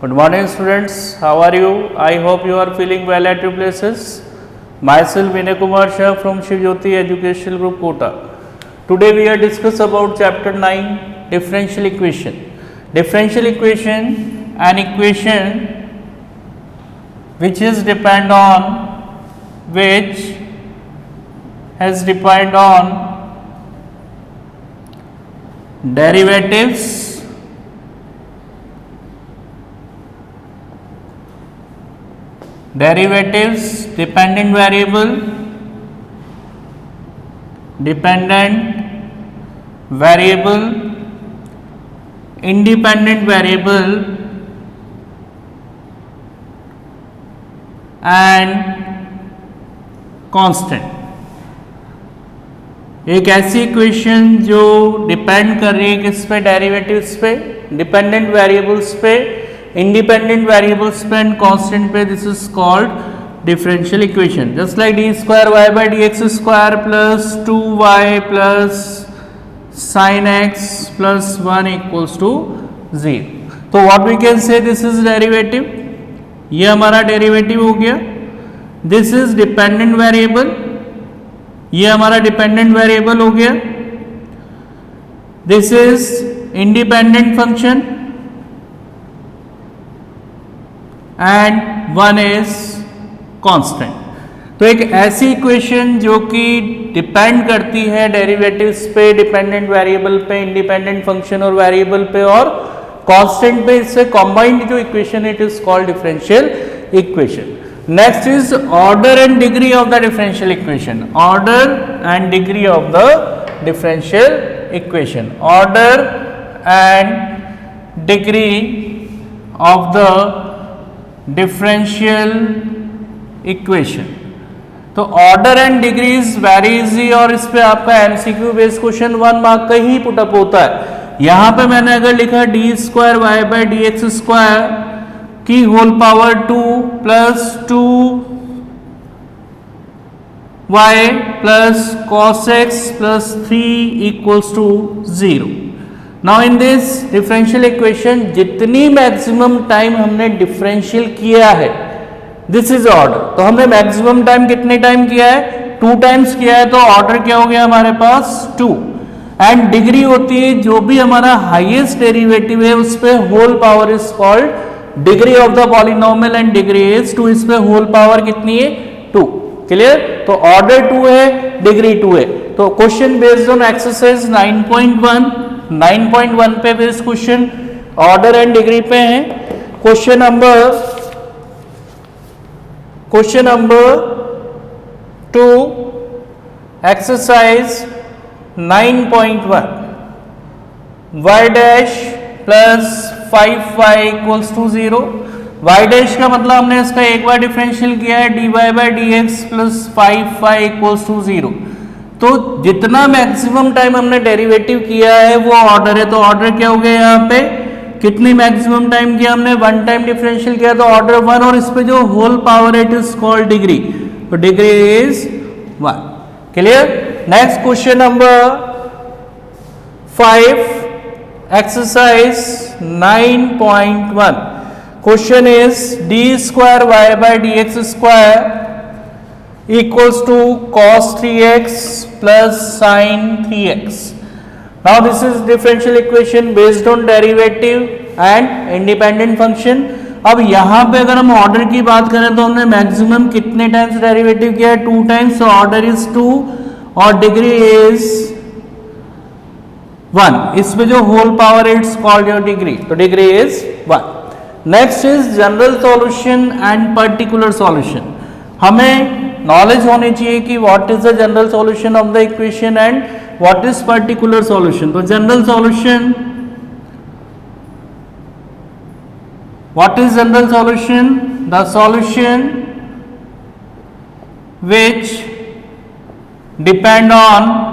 Good morning students, how are you? I hope you are feeling well at your places. Myself Vinay Kumar Shah from Shiv Jyoti Educational Group Kota. Today we are discuss about chapter 9 differential equation. Differential equation, an equation which is depend on derivatives dependent variable independent variable and constant. एक ऐसी equation जो depend कर रही है किस पे, derivatives पे, dependent variables पे, इंडिपेंडेंट वेरिएबल्स पे एंड कांस्टेंट पे. This is called differential equation. Just like D square Y by D x square plus 2y plus sine X plus 1 equals to 0. तो what we can say, this is derivative, ये हमारा derivative हो गया. This is dependent variable, ये हमारा dependent variable हो गया. This is independent function and 1 is constant. तो एक ऐसी इक्वेशन जो कि डिपेंड करती है डेरिवेटिव्स पे, डिपेंडेंट वेरिएबल पे, इंडिपेंडेंट फंक्शन और वेरिएबल पे और कांस्टेंट पे, इससे कॉम्बाइंड जो equation it is called differential equation. Next is order and degree of the differential equation. Order and degree of the differential equation. Order and degree of the differential equation. तो order and degree is very easy और इस पे आपका MCQ based question 1 mark का ही put up होता है. यहां पे मैंने अगर लिखा d square Y by D x square की whole power 2 plus 2y plus cos x plus 3 equals to 0. Now in this differential equation जितनी मैक्सिमम टाइम हमने डिफरेंशियल किया है, दिस इज ऑर्डर. तो हमने मैक्सिमम टाइम कितने टाइम किया है, 2 टाइम्स किया है, तो ऑर्डर क्या हो गया हमारे पास 2. एंड डिग्री होती है जो भी हमारा हाईएस्ट डेरिवेटिव है उस पे whole power is called degree of the polynomial and degree is 2. इस पे होल पावर कितनी है, 2. क्लियर. तो ऑर्डर 2 है, डिग्री 2 है. तो क्वेश्चन बेस्ड ऑन एक्सरसाइज 9.1 पे based question order and degree पे है. Question number 2 exercise 9.1 y dash plus 5y equals to 0. y dash का मतलब हमने इसका एक बार डिफरेंशियल किया है, dy by D x plus 5y equals to 0. तो जितना मैक्सिमम टाइम हमने डेरिवेटिव किया है वो ऑर्डर है. तो ऑर्डर क्या हो गया यहाँ पे, कितनी मैक्सिमम टाइम किया हमने, 1 टाइम डिफरेंशियल किया तो ऑर्डर 1 और इस पे जो whole power it is called degree. तो degree is 1. Clear. Next question number 5 exercise 9.1. question is d square y by dx square equals to cos 3x plus sin 3x. now this is differential equation based on derivative and independent function. अब यहाँ पे अगर हम order की बात करें तो हमने मैक्सिमम कितने टाइम्स डेरिवेटिव किया है, 2 टाइम्स. so ऑर्डर इज 2 और डिग्री इज 1. इसमें जो whole power it's called your degree, तो degree is 1. Next is general solution and particular solution. हमें नॉलेज होनी चाहिए कि what is the general solution of the equation and what is particular solution. तो general solution, what is general solution, the solution which depend on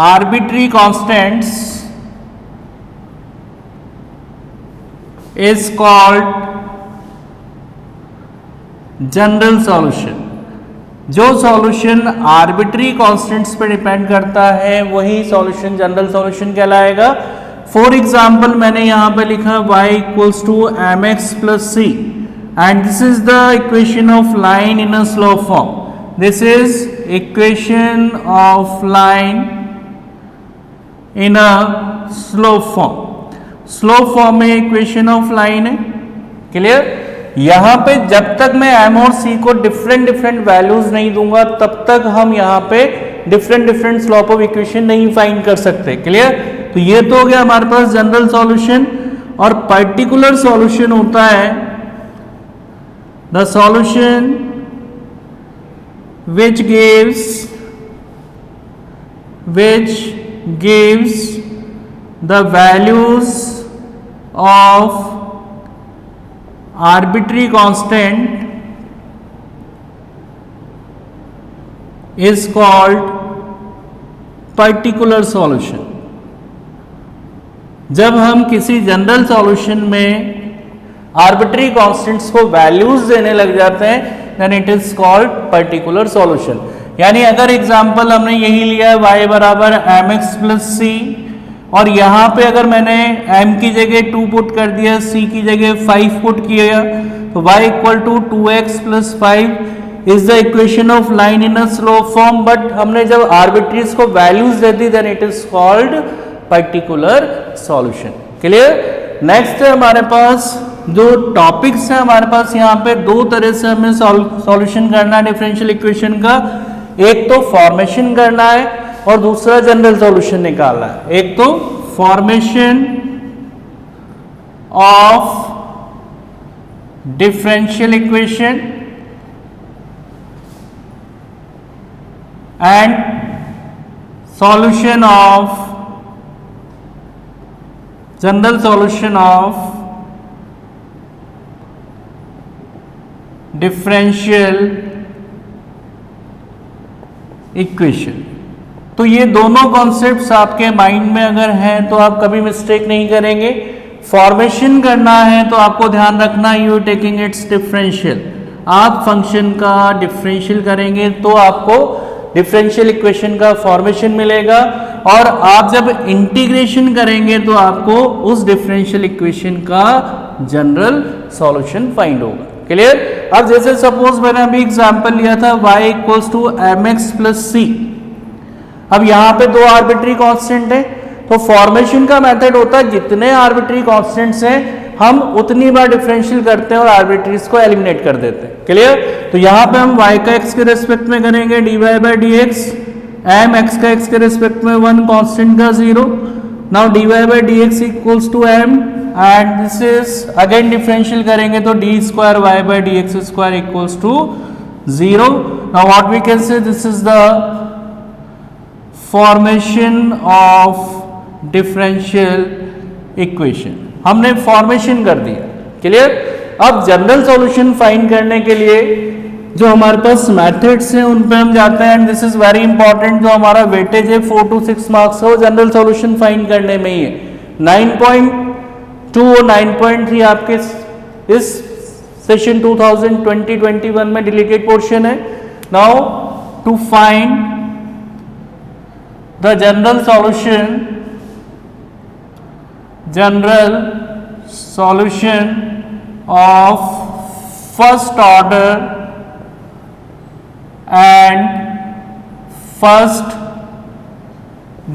arbitrary constants is called general solution. जो solution arbitrary constants पर depend करता है वही solution general solution कहलाएगा. For example मैंने यहाँ पे लिखा y equals to M x plus C and this is the equation of line in a slope form. This is equation of line in a slope form. Slope form में equation of line है. Clear. यहां पे जब तक मैं m और c को different values नहीं दूंगा तब तक हम यहां पे डिफरेंट स्लोप ऑफ इक्वेशन नहीं फाइंड कर सकते. क्लियर. तो ये तो हो गया हमारे पास जनरल सॉल्यूशन. और पर्टिकुलर सॉल्यूशन होता है the solution which gives the values of arbitrary constant is called particular solution. जब हम किसी जनरल सॉल्यूशन में आर्बिट्री कांस्टेंट्स को वैल्यूज देने लग जाते हैं then it is called particular solution. यानी अगर एग्जांपल हमने यही लिया है y बराबर एम एक्स प्लस सी और यहाँ पे अगर मैंने m की जगह 2 पुट कर दिया c की जगह 5 पुट किया तो y equal to 2x plus 5 is the equation of line in a slope form. But हमने जब आर्बिट्रीज को वैल्यूज दे दी then it is called particular solution. Clear. Next है हमारे पास जो टॉपिक्स है हमारे पास यहाँ पे दो तरह से हमें सॉल्यूशन करना है डिफरेंशियल इक्वेशन का. एक तो फॉर्मेशन करना है और दूसरा जनरल सॉल्यूशन निकालना है. एक तो formation of differential equation and solution of general solution of differential equation. तो ये दोनों कॉन्सेप्ट्स आपके माइंड में अगर हैं तो आप कभी मिस्टेक नहीं करेंगे. फॉर्मेशन करना है तो आपको ध्यान रखना यू टेकिंग इट्स डिफरेंशियल. आप फंक्शन का डिफरेंशियल करेंगे तो आपको डिफरेंशियल इक्वेशन का फॉर्मेशन मिलेगा और आप जब इंटीग्रेशन करेंगे तो आपको उस डिफरेंशियल इक्वेशन का जनरल सॉल्यूशन फाइंड होगा. क्लियर. अब जैसे सपोज मैंने अभी एग्जांपल लिया था y equals to M x plus c. अब यहाँ पे दो आर्बिट्री कांस्टेंट है तो फॉर्मेशन का मेथड होता है जितने आर्बिट्री कांस्टेंट्स हैं हम उतनी बार डिफरेंशियल करते हैं और आर्बिट्रीज को एलिमिनेट कर देते हैं. क्लियर. तो यहाँ पे हम y का x के रेस्पेक्ट में करेंगे dy by D X, M X का x के रेस्पेक्ट में 1 कांस्टेंट का 0. Now dy by D x equals to m and this is again differential करेंगे तो D square Y by D x square equals to 0. Now what we can say this is the formation of differential equation. हमने formation कर दिया. Clear. अब general solution find करने के लिए जो हमारे पास मेथड्स हैं उन पे हम जाते हैं and this is very important. जो हमारा वेटेज है 4 to 6 मार्क्स है वो जनरल सॉल्यूशन फाइंड करने में ही है. 9.2 और 9.3 आपके इस सेशन 2020-21 में डिलीटेड पोर्शन है. Now to find the general solution of first order and first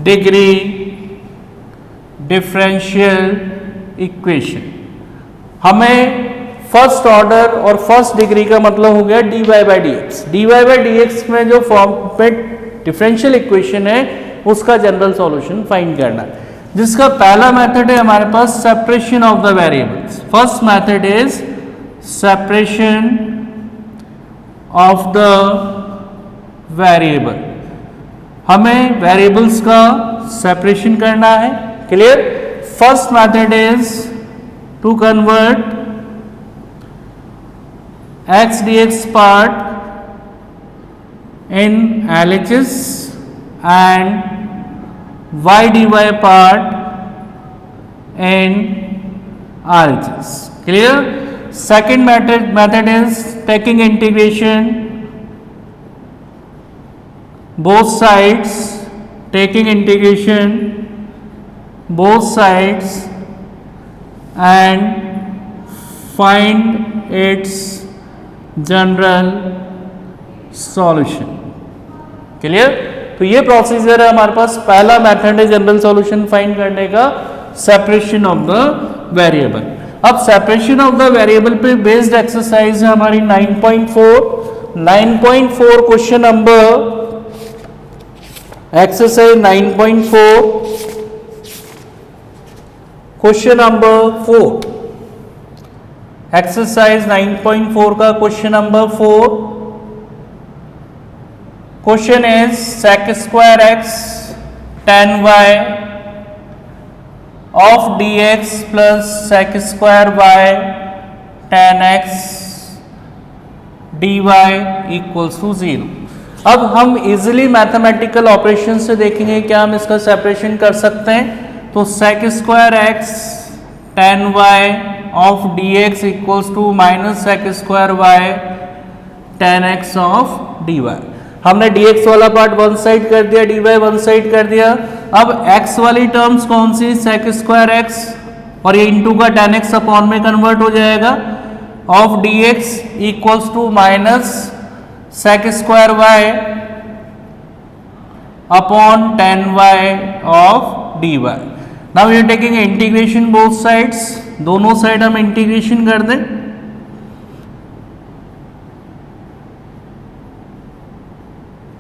degree differential equation. हमें फर्स्ट ऑर्डर और फर्स्ट डिग्री का मतलब हो गया dy by D X. dy by D X में जो फॉर्म पे डिफरेंशियल इक्वेशन है उसका जनरल सॉल्यूशन फाइंड करना है. जिसका पहला मेथड है हमारे पास separation of the variables. First method is separation of the variable. हमें वेरिएबल्स का सेपरेशन करना है. Clear. First method is to convert x dx part in LHS and y dy part in RHS. Clear. Second method is taking integration both sides, taking integration both sides and find its general solution. Clear? तो ये procedure है हमारे पास, पहला method है general solution find करने का, separation of the variable. अब separation of the variable पे बेस्ड एक्सरसाइज है हमारी 9.4 question number, exercise 9.4 question number 4, exercise 9.4 का question number 4। Question is sec square x tan y of dx plus sec square y tan x dy equals to 0। अब हम easily mathematical operation से देखेंगे क्या हम इसका सेपरेशन कर सकते हैं। तो sec square x tan y of dx equals to minus sec square y tan x of dy। हमने dx वाला पार्ट वन साइड कर दिया, dy वन साइड कर दिया। अब x वाली टर्म्स कौन सी, sec square x, और ये इंटू का tan x अपॉन में कन्वर्ट हो जाएगा, of dx equals to minus sec square y upon tan y of dy। Now we are taking integration both sides, दोनों साइड हम इंटीग्रेशन कर दें।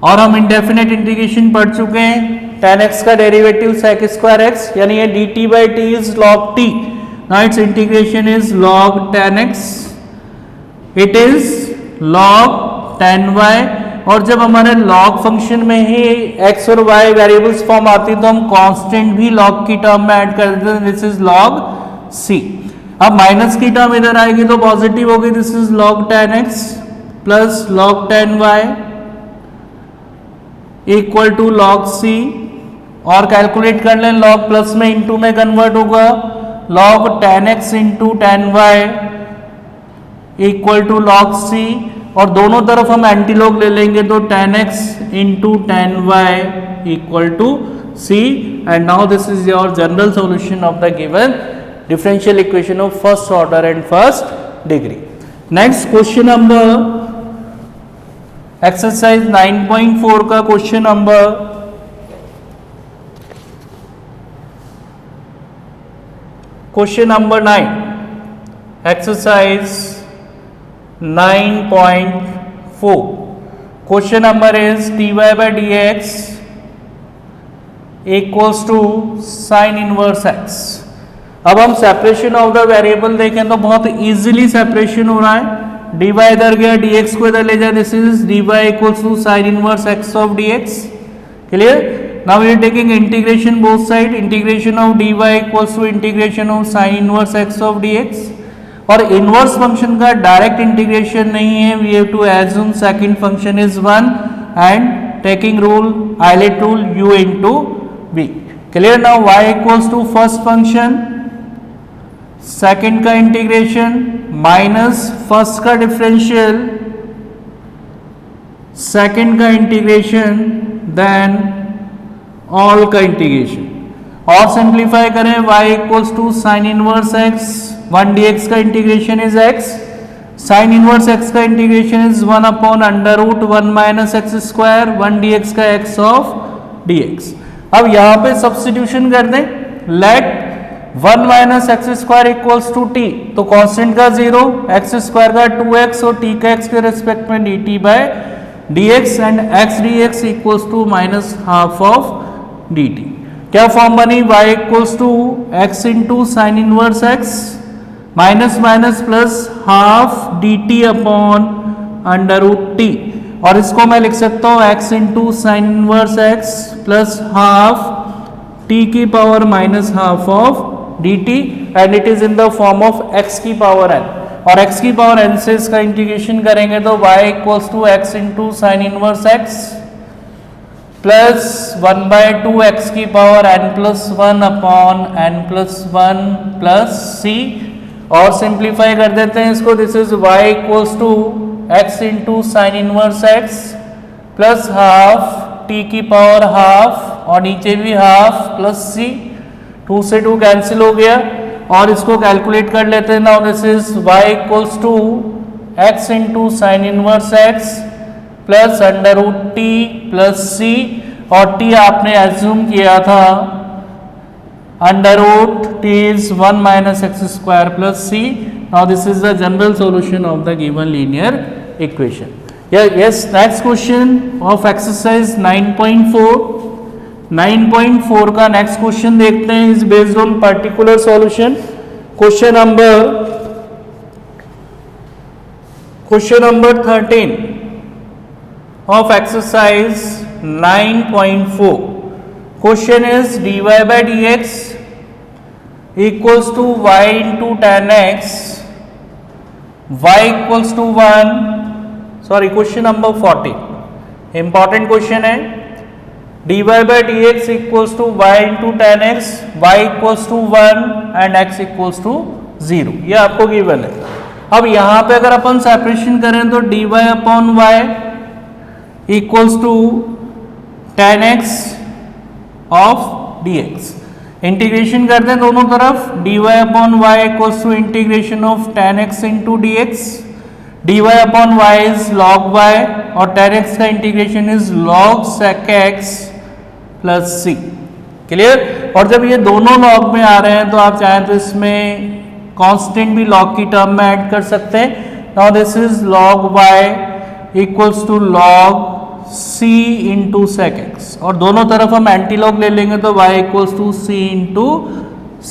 और हम इंडेफिनेट इंटीग्रेशन पढ़ चुके हैं, tan x का डेरिवेटिव sec स्क्वायर x, यानी ये dt by t is log t, now its integration is log tan x, it is log tan y। और जब हमारे log फंक्शन में ही x और y वेरिएबल्स फॉर्म आती है तो हम कांस्टेंट भी log की टर्म में ऐड कर देते हैं, दिस इज log c। अब माइनस की टर्म इधर आएगी तो पॉजिटिव होगी, this is log tan x plus log tan y equal to log c। और कैलकुलेट कर लें, log प्लस में इंटू में कन्वर्ट होगा, log tan x into tan y equal to log c। और दोनों तरफ हम एंटीलॉग ले लेंगे तो tan x into tan y equal to c। And now this is your general solution of the given differential equation of first order and first degree. Next question number, exercise 9.4 का question number, question number 9, exercise 9.4। Question number is dy by dx equals to sine inverse x। अब हम separation of the variable देखें तो बहुत easily separation हो रहा है, dy इधर गया, dx को इधर ले जाए, this is dy equals to sine inverse x of dx। Clear? Now we are taking integration both side, integration of dy equals to integration of sine inverse x of dx। और inverse function का direct integration नहीं है, we have to assume second function is 1 and taking rule ILATE rule u into v। Clear? Now y equals to first function, second का integration minus first का differential, second का integration then all का integration. और simplify करें, y equals to sine inverse x, 1 dx का integration is x, sine inverse x का integration is 1 upon under root 1 minus x square, 1 dx का x of dx। अब यहां पे सब्स्टिट्यूशन कर दें, let 1 minus x square equals to t, तो constant का 0, एक्स स्क्वायर का 2x और t का x के रेस्पेक्ट में dt by dx and x dx equals to minus half of dt। क्या फॉर्म बनी, y equals to x into sine inverse x minus minus plus half dt upon under root t. और इसको मैं लिख सकता हूं x into sine inverse x plus half t की power minus half of dt and it is in the form of x की power n। और x की पावर n से इसका इंटीग्रेशन करेंगे तो y equals to x into sine inverse x plus 1 by 2 x की power n plus 1 upon n plus 1 plus c। और simplify कर देते हैं इसको, this is y equals to x into sine inverse x plus half t की power half और नीचे भी हाफ प्लस c 2 से 2 कैंसिल हो गया और इसको कैलकुलेट कर लेते हैं। Now this is y equals to x into sine inverse x plus under root t plus c, और t आपने एज्यूम किया था under root t is 1 minus x square plus c. Now this is the general solution of the given linear equation. Yes, next question of exercise 9.4. 9.4 का next question देखते हैं, is based on particular solution. Question number 13 of exercise 9.4. Question is dy by dx equals to y into tan x, y equals to 1. Sorry, question number 14 important question है। dy by dx equals to y into tan x, y equals to 1 and x equals to 0, ये आपको given है। अब यहाँ पे अगर अपन separation करें तो dy upon y equals to tan x of dx, integration करते हैं दोनों तरफ, dy upon y equals to integration of tan x into dx, dy upon y is log y और tan x का integration is log sec x plus c। Clear? और जब ये दोनों log में आ रहे हैं तो आप चाहें तो इसमें कांस्टेंट भी log की टर्म में ऐड कर सकते हैं। Now this is log y equals to log c into sec x, और दोनों तरफ हम एंटी लॉग ले लेंगे तो y equals to c into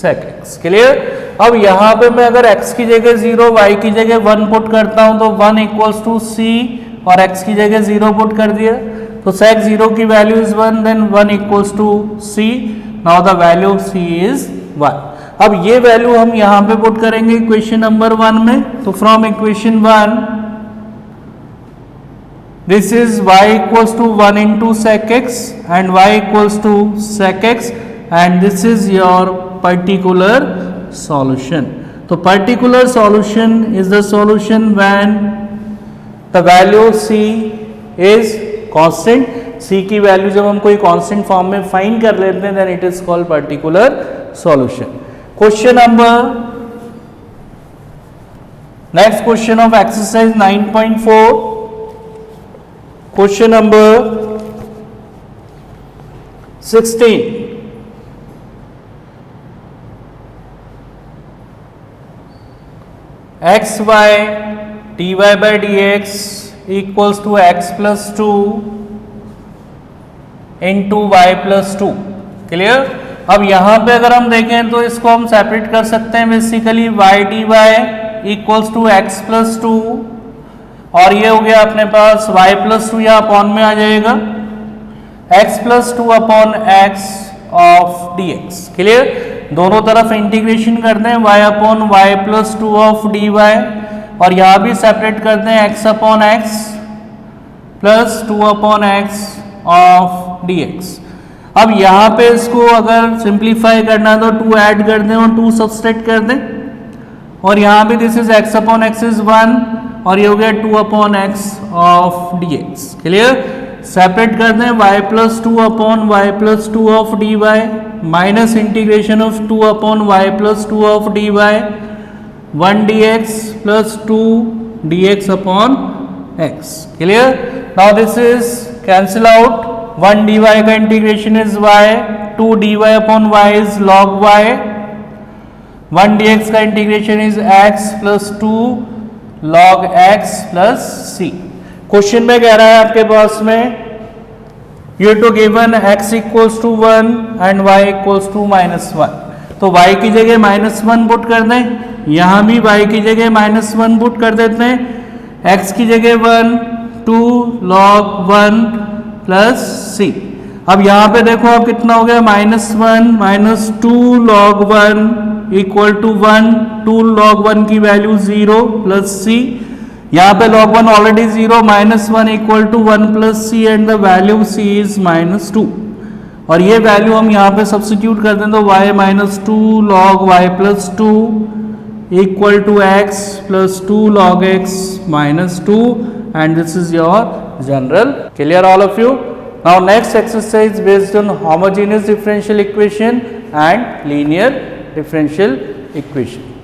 sec x। Clear? अब यहाँ पे मैं अगर x की जगह 0, y की जगह 1 पुट करता हूँ तो 1 इक्वल्स टू c और x की जगह 0 पुट कर दिया तो sec 0 की value is 1, then 1 equals to c। Now the value of c is 1। अब ये वैल्यू हम यहाँ पे पुट करेंगे इक्वेशन नंबर 1 में, तो from equation 1 this is y equals to 1 into sec x and y equals to sec x and this is your particular solution. तो particular solution is the solution when the value of c is constant. c की value जब हम कोई constant form में find कर लेते हैं then it is called particular solution. Question number next question of exercise 9.4. Question number 16. X y d y by D x equals to x plus 2 into y plus 2। Clear? अब यहाँ पे अगर हम देखें तो इसको हम सेपरेट कर सकते हैं basically y d y equals to x plus 2, और ये हो गया अपने पास वाई प्लस 2 यहाँ अपॉन में आ जाएगा, x plus 2 upon x of d x. Clear? दोनों तरफ इंटीग्रेशन करते हैं y upon y plus 2 of d y, और यहाँ भी सेपरेट करते हैं x upon x plus 2 upon x of d x. अब यहाँ पे इसको अगर सिंप्लीफाई करना है तो 2 ऐड कर दें और 2 सब्सट्रैक्ट कर दें, और यहाँ भी this is x upon x is 1 और ये हो गया 2 upon x of d x. Clear? Separate कर दें y plus 2 upon y plus 2 of d y minus integration of 2 upon y plus 2 of d y 1 d x plus 2 d x upon x. Clear? Now this is cancel out, 1 d y का integration is y, 2 D Y upon y is log y, 1 d x का integration is x plus 2 log x plus c. Question में कह रहा है आपके पास में you to given x equals to 1 and y equals to -1, तो y की जगह -1 पुट कर दें, यहाँ भी y की जगह -1 पुट कर देते हैं, x की जगह 1 2 log 1 प्लस c। अब यहाँ पे देखो अब कितना हो गया, -1 minus 2 log 1 equal to 1, 2 log 1 की वैल्यू 0 प्लस c, यहाँ पे log 1 already 0, -1 equal to 1 plus C and the value c is -2, और ये वैल्यू हम यहाँ पे सब्स्टिट्यूट कर दें तो y minus 2 log y plus 2 equal to x plus 2 log x minus 2 and this is your general. Clear all of you? Now next exercise based on homogeneous differential equation and linear differential equation.